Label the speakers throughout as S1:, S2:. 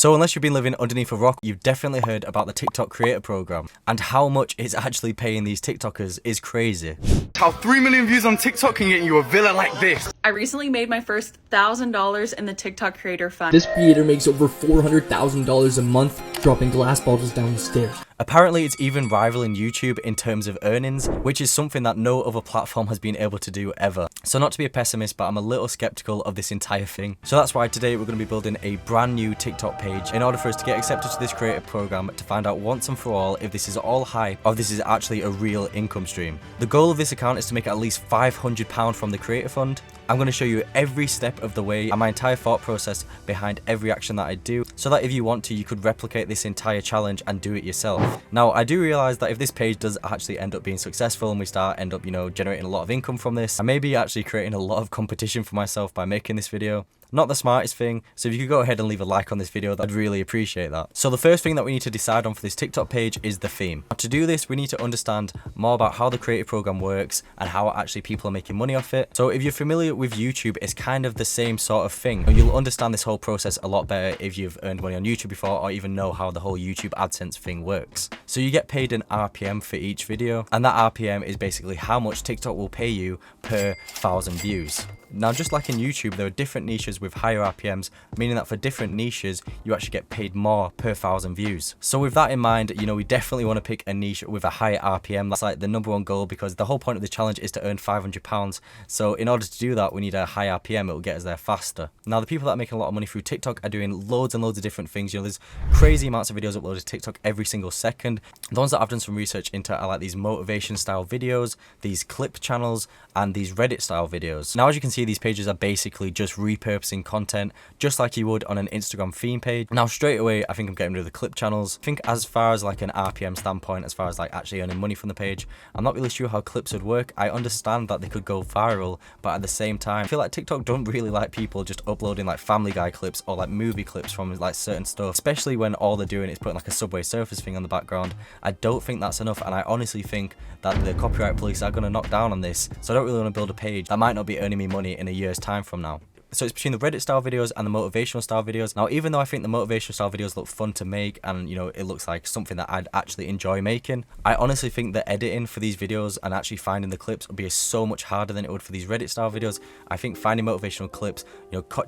S1: So unless you've been living underneath a rock, you've definitely heard about the TikTok creator program, and how much it's actually paying these TikTokers is crazy.
S2: How 3 million views on TikTok can get you a villa like this.
S3: I recently made my first $1,000 in the TikTok creator fund.
S4: This creator makes over $400,000 a month dropping glass bottles down the stairs.
S1: Apparently it's even rivaling YouTube in terms of earnings, which is something that no other platform has been able to do ever. So not to be a pessimist, but I'm a little skeptical of this entire thing. So that's why today we're going to be building a brand new TikTok page in order for us to get accepted to this creator program, to find out once and for all if this is all hype or if this is actually a real income stream. The goal of this account is to make at least £500 from the creator fund. I'm going to show you every step of the way and my entire thought process behind every action that I do, so that if you want to, you could replicate this entire challenge and do it yourself. Now, I do realize that if this page does actually end up being successful and we end up, generating a lot of income from this, I may be actually creating a lot of competition for myself by making this video. Not the smartest thing, so if you could go ahead and leave a like on this video, I'd really appreciate that. So the first thing that we need to decide on for this TikTok page is the theme. Now, to do this, we need to understand more about how the creative program works and how actually people are making money off it. So if you're familiar with YouTube, it's kind of the same sort of thing. You'll understand this whole process a lot better if you've earned money on YouTube before, or even know how the whole YouTube AdSense thing works. So you get paid an RPM for each video, and that RPM is basically how much TikTok will pay you per 1,000 views. Now, just like in YouTube, there are different niches with higher RPMs, meaning that for different niches, you actually get paid more per 1,000 views. So with that in mind, we definitely want to pick a niche with a higher RPM. That's like the number one goal, because the whole point of the challenge is to earn £500. So in order to do that, we need a high RPM. It will get us there faster. Now, the people that are making a lot of money through TikTok are doing loads and loads of different things. There's crazy amounts of videos uploaded to TikTok every single second. The ones that I've done some research into are like these motivation style videos, these clip channels, and these Reddit style videos. Now, as you can see, these pages are basically just repurposing content, just like you would on an Instagram theme page. Now, straight away, I think I'm getting rid of the clip channels. I think as far as like an RPM standpoint, as far as like actually earning money from the page, I'm not really sure how clips would work. I understand that they could go viral, but at the same time, I feel like TikTok don't really like people just uploading like Family Guy clips or like movie clips from like certain stuff, especially when all they're doing is putting like a Subway Surfers thing on the background. I don't think that's enough, and I honestly think that the copyright police are going to knock down on this. So I don't really want to build a page that might not be earning me money in a year's time from now. So it's between the Reddit style videos and the motivational style videos. Now, even though I think the motivational style videos look fun to make and, it looks like something that I'd actually enjoy making, I honestly think the editing for these videos and actually finding the clips would be so much harder than it would for these Reddit style videos. I think finding motivational clips,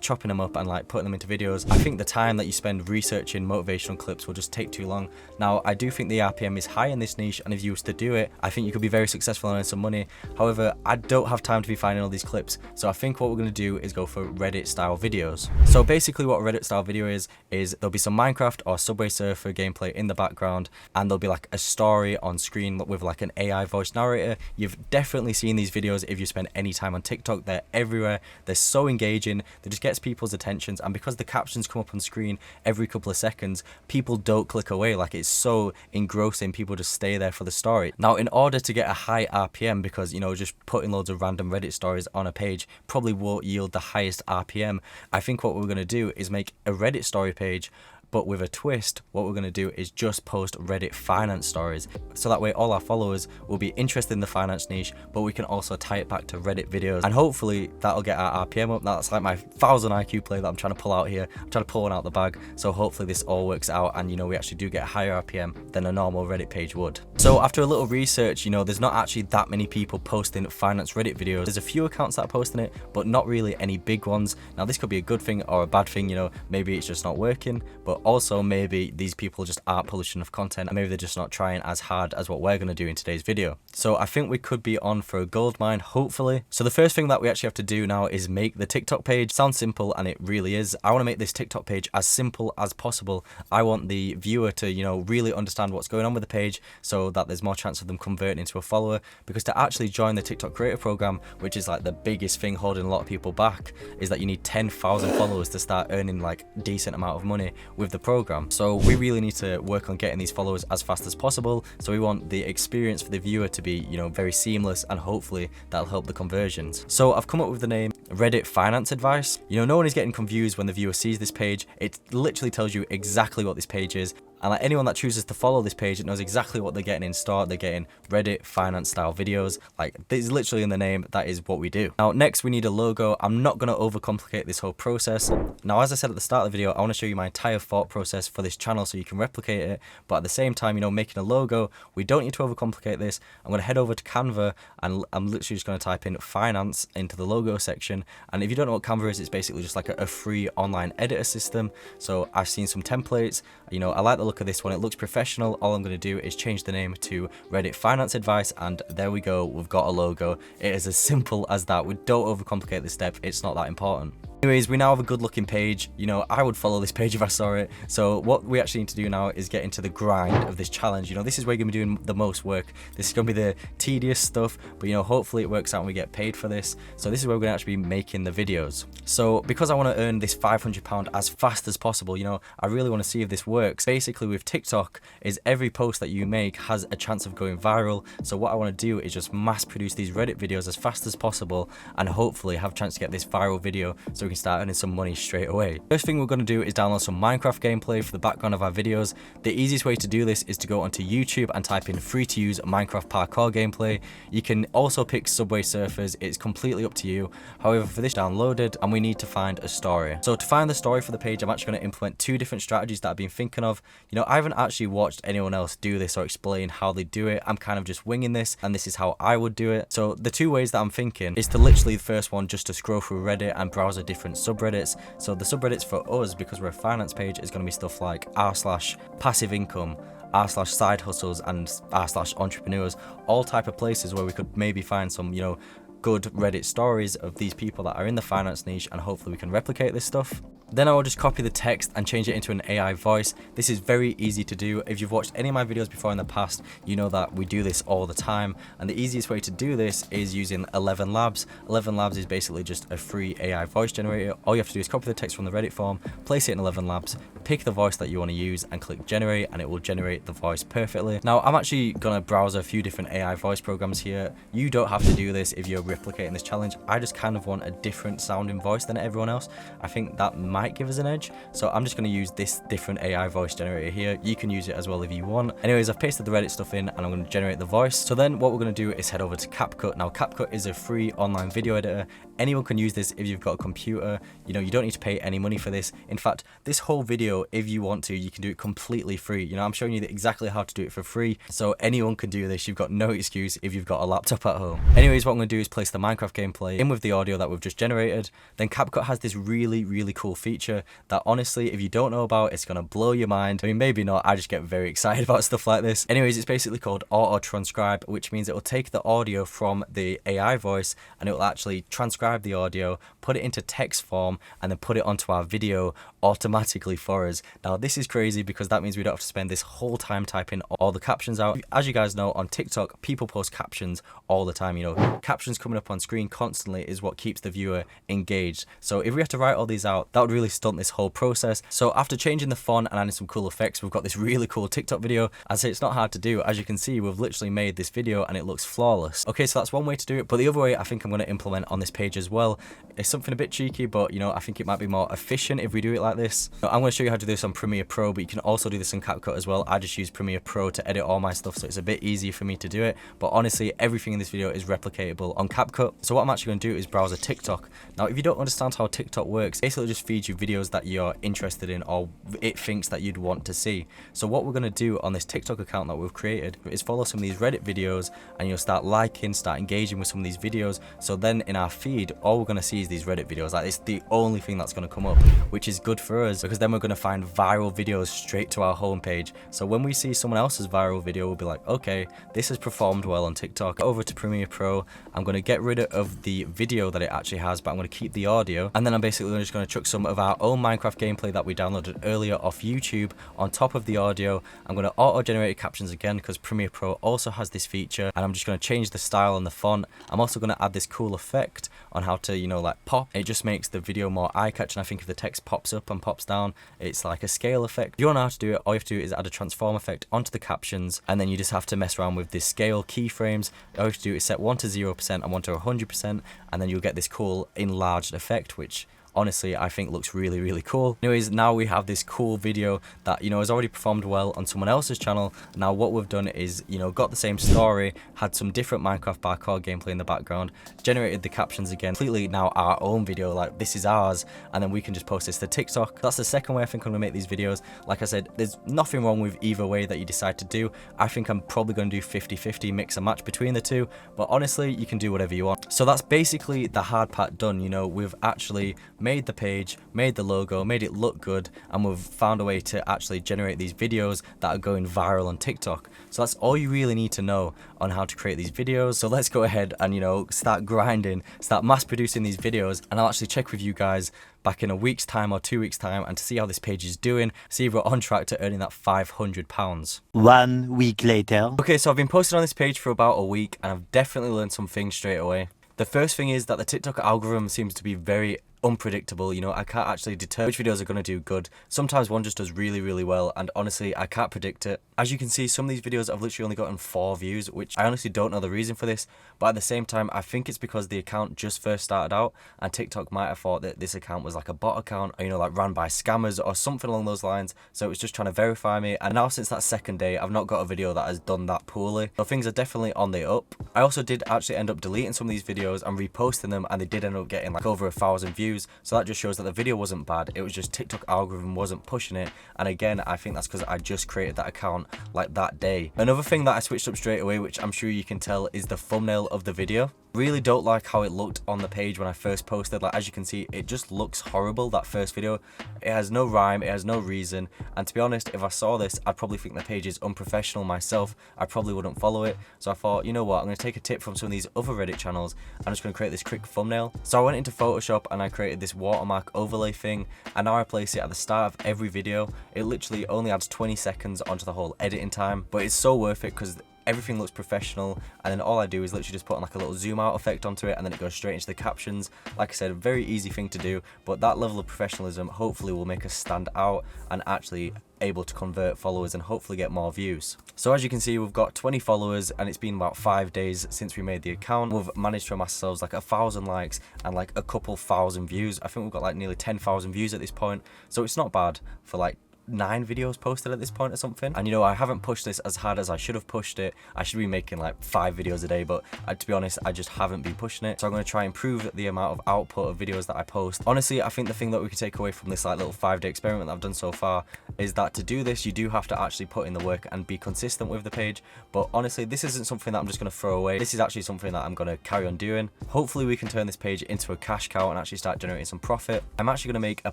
S1: chopping them up and like putting them into videos, I think the time that you spend researching motivational clips will just take too long. Now, I do think the RPM is high in this niche, and if you was to do it, I think you could be very successful and earn some money. However, I don't have time to be finding all these clips, so I think what we're going to do is go for Reddit style videos. So basically what a Reddit style video is there'll be some Minecraft or Subway Surfer gameplay in the background, and there'll be like a story on screen with like an AI voice narrator. You've definitely seen these videos if you spend any time on TikTok. They're everywhere. They're so engaging. They just gets people's attentions, and because the captions come up on screen every couple of seconds, people don't click away. Like, it's so engrossing, people just stay there for the story. Now, in order to get a high RPM, because just putting loads of random Reddit stories on a page probably won't yield the highest RPM, I think what we're going to do is make a Reddit story page, but with a twist. What we're going to do is just post Reddit finance stories, so that way all our followers will be interested in the finance niche, but we can also tie it back to Reddit videos, and hopefully that'll get our RPM up. Now, that's like my 1,000 IQ play that I'm trying to pull out here. I'm trying to pull one out the bag, so hopefully this all works out, and we actually do get a higher RPM than a normal Reddit page would. So after a little research, there's not actually that many people posting finance Reddit videos. There's a few accounts that are posting it, but not really any big ones. Now, this could be a good thing or a bad thing. Maybe it's just not working, but also maybe these people just aren't publishing enough content, and maybe they're just not trying as hard as what we're going to do in today's video. So I think we could be on for a gold mine, hopefully. So the first thing that we actually have to do now is make the TikTok page. Sounds simple, and it really is. I want to make this TikTok page as simple as possible. I want the viewer to really understand what's going on with the page, so that there's more chance of them converting into a follower. Because to actually join the TikTok creator program, which is like the biggest thing holding a lot of people back, is that you need 10,000 followers to start earning like decent amount of money with the program. So we really need to work on getting these followers as fast as possible. So we want the experience for the viewer to be, very seamless, and hopefully that'll help the conversions. So I've come up with the name Reddit Finance Advice. No one is getting confused when the viewer sees this page. It literally tells you exactly what this page is. And like anyone that chooses to follow this page, it knows exactly what they're getting in store. They're getting Reddit finance style videos. Like, this is literally in the name, that is what we do. Now, next we need a logo. I'm not going to overcomplicate this whole process. Now, as I said at the start of the video, I want to show you my entire thought process for this channel so you can replicate it. But at the same time, you know, making a logo, we don't need to overcomplicate this. I'm going to head over to Canva, and I'm literally just going to type in finance into the logo section. And if you don't know what Canva is, it's basically just like a free online editor system. So I've seen some templates. You know, I like the look of this one. It looks professional. All I'm going to do is change the name to Reddit Finance Advice, and there we go. We've got a logo. It is as simple as that. We don't overcomplicate this step. It's not that important. Anyways, we now have a good looking page. You know, I would follow this page if I saw it. So what we actually need to do now is get into the grind of this challenge. You know, this is where you're going to be doing the most work. This is going to be the tedious stuff, but you know, hopefully it works out and we get paid for this. So this is where we're going to actually be making the videos. So because I want to earn this £500 as fast as possible, you know, I really want to see if this works. Basically with TikTok is every post that you make has a chance of going viral. So what I want to do is just mass produce these Reddit videos as fast as possible and hopefully have a chance to get this viral video so we can start earning some money straight away. First thing we're going to do is download some Minecraft gameplay for the background of our videos. The easiest way to do this is to go onto YouTube and type in free to use Minecraft parkour gameplay. You can also pick Subway Surfers, it's completely up to you. However, for this downloaded, and we need to find a story. So to find the story for the page, I'm actually going to implement two different strategies that I've been thinking of. You know, I haven't actually watched anyone else do this or explain how they do it. I'm kind of just winging this, and this is how I would do it. So the two ways that I'm thinking is to literally, the first one, just to scroll through Reddit and browse a different subreddits. So the subreddits for us, because we're a finance page, is going to be stuff like r/passive income, r/side hustles, and r/entrepreneurs, all type of places where we could maybe find some, you know, good Reddit stories of these people that are in the finance niche, and hopefully we can replicate this stuff. Then I will just copy the text and change it into an AI voice. This is very easy to do. If you've watched any of my videos before in the past, you know that we do this all the time. And the easiest way to do this is using 11 Labs. 11 Labs is basically just a free AI voice generator. All you have to do is copy the text from the Reddit form, place it in 11 Labs, pick the voice that you want to use and click generate, and it will generate the voice perfectly. Now, I'm actually going to browse a few different AI voice programs here. You don't have to do this if you're replicating this challenge. I just kind of want a different sounding voice than everyone else. I think that might give us an edge, so I'm just going to use this different AI voice generator here. You can use it as well if you want. Anyways, I've pasted the Reddit stuff in and I'm going to generate the voice. So then what we're going to do is head over to CapCut. Now, CapCut is a free online video editor. Anyone can use this if you've got a computer. You know, you don't need to pay any money for this. In fact, this whole video, if you want to, you can do it completely free. You know, I'm showing you exactly how to do it for free, so anyone can do this. You've got no excuse if you've got a laptop at home. Anyways, what I'm going to do is place the Minecraft gameplay in with the audio that we've just generated. Then CapCut has this really cool feature that honestly, if you don't know about, it's going to blow your mind. I mean, maybe not. I just get very excited about stuff like this. Anyways, it's basically called auto transcribe, which means it will take the audio from the AI voice and it will actually transcribe the audio, put it into text form, and then put it onto our video automatically for us. Now, this is crazy because that means we don't have to spend this whole time typing all the captions out. As you guys know, on TikTok, people post captions all the time. You know, captions coming up on screen constantly is what keeps the viewer engaged. So if we have to write all these out, that would really stunt this whole process. So after changing the font and adding some cool effects, we've got this really cool TikTok video. I say it's not hard to do. As you can see, we've literally made this video and it looks flawless. Okay, so that's one way to do it, but the other way I think I'm going to implement on this page as well is something a bit cheeky, but you know, I think it might be more efficient if we do it like this. Now, I'm going to show you how to do this on Premiere Pro, but you can also do this in CapCut as well. I just use Premiere Pro to edit all my stuff, so it's a bit easier for me to do it, but honestly, everything in this video is replicatable on CapCut. So what I'm actually going to do is browse a TikTok. Now, if you don't understand how TikTok works, basically it just feeds you videos that you're interested in or it thinks that you'd want to see. So what we're going to do on this TikTok account that we've created is follow some of these Reddit videos, and you'll start liking, start engaging with some of these videos. So then in our feed, all we're going to see is these Reddit videos. Like, it's the only thing that's going to come up, which is good for us because then we're going to find viral videos straight to our homepage. So when we see someone else's viral video, we'll be like, okay, this has performed well on TikTok. Over to Premiere Pro, I'm going to get rid of the video that it actually has, but I'm going to keep the audio, and then I'm basically just going to chuck some of our own Minecraft gameplay that we downloaded earlier off YouTube on top of the audio. I'm going to auto-generate captions again because Premiere Pro also has this feature, and I'm just going to change the style and the font. I'm also going to add this cool effect on how to, you know, like pop. It just makes the video more eye-catching. I think if the text pops up and pops down, it's like a scale effect. If you don't know how to do it, all you have to do is add a transform effect onto the captions, and then you just have to mess around with this scale keyframes. All you have to do is set 1 to 0% and 1 to 100%, and then you'll get this cool enlarged effect, which honestly I think looks really, really cool. Anyways, now we have this cool video that, you know, has already performed well on someone else's channel. Now what we've done is, you know, got the same story, had some different Minecraft parkour gameplay in the background, generated the captions again, completely now our own video, like this is ours, and then we can just post this to TikTok. That's the second way I think I'm gonna make these videos. Like I said, there's nothing wrong with either way that you decide to do. I think I'm probably gonna do 50-50, mix and match between the two, but honestly you can do whatever you want. So that's basically the hard part done. You know, we've actually made the page, made the logo, made it look good, and we've found a way to actually generate these videos that are going viral on TikTok. So that's all you really need to know on how to create these videos. So let's go ahead and, you know, start grinding, start mass producing these videos, and I'll actually check with you guys back in a week's time or 2 weeks time and to see how this page is doing, see if we're on track to earning that £500.
S5: 1 week later.
S1: Okay, so I've been posting on this page for about a week and I've definitely learned some things straight away. The first thing is that the TikTok algorithm seems to be very unpredictable. You know, I can't actually determine which videos are going to do good. Sometimes one just does really, really well, and honestly I can't predict it. As you can see, some of these videos I've literally only gotten 4 views, which I honestly don't know the reason for this, but at the same time I think it's because the account just first started out and TikTok might have thought that this account was like a bot account, or, you know, like ran by scammers or something along those lines, so it was just trying to verify me. And now since that second day I've not got a video that has done that poorly, so things are definitely on the up. I also did actually end up deleting some of these videos and reposting them, and they did end up getting like over 1,000 views, so that just shows that the video wasn't bad, it was just TikTok algorithm wasn't pushing it. And again, I think that's because I just created that account like that day. Another thing that I switched up straight away, which I'm sure you can tell, is the thumbnail of the video. Really don't like how it looked on the page when I first posted. Like, as you can see, it just looks horrible, that first video. It has no rhyme, it has no reason, and to be honest, if I saw this I'd probably think the page is unprofessional myself. I probably wouldn't follow it. So I thought, you know what, I'm going to take a tip from some of these other Reddit channels. I'm just going to create this quick thumbnail. So I went into Photoshop and I created this watermark overlay thing, and now I place it at the start of every video. It literally only adds 20 seconds onto the whole editing time, but it's so worth it because everything looks professional, and then all I do is literally just put on like a little zoom out effect onto it, and then it goes straight into the captions. Like I said, a very easy thing to do, but that level of professionalism hopefully will make us stand out and actually able to convert followers and hopefully get more views. So as you can see, we've got 20 followers and it's been about 5 days since we made the account. We've managed to amass ourselves like 1,000 likes and like a couple thousand views. I think we've got like nearly 10,000 views at this point, so it's not bad for like 9 videos posted at this point or something. And you know, I haven't pushed this as hard as I should have pushed it. I should be making like 5 videos a day, but to be honest, I just haven't been pushing it. So I'm going to try and improve the amount of output of videos that I post. Honestly, I think the thing that we can take away from this like little 5-day experiment that I've done so far is that to do this, you do have to actually put in the work and be consistent with the page. But honestly, this isn't something that I'm just going to throw away. This is actually something that I'm going to carry on doing. Hopefully we can turn this page into a cash cow and actually start generating some profit. I'm actually going to make a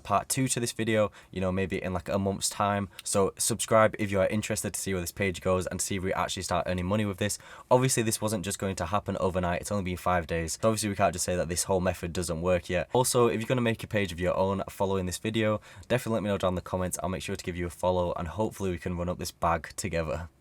S1: part 2 to this video, you know, maybe in like a month's time. So subscribe if you are interested to see where this page goes and see if we actually start earning money with this. Obviously this wasn't just going to happen overnight, it's only been 5 days, so obviously we can't just say that this whole method doesn't work yet. Also, if you're going to make a page of your own following this video, definitely let me know down in the comments. I'll make sure to give you a follow and hopefully we can run up this bag together.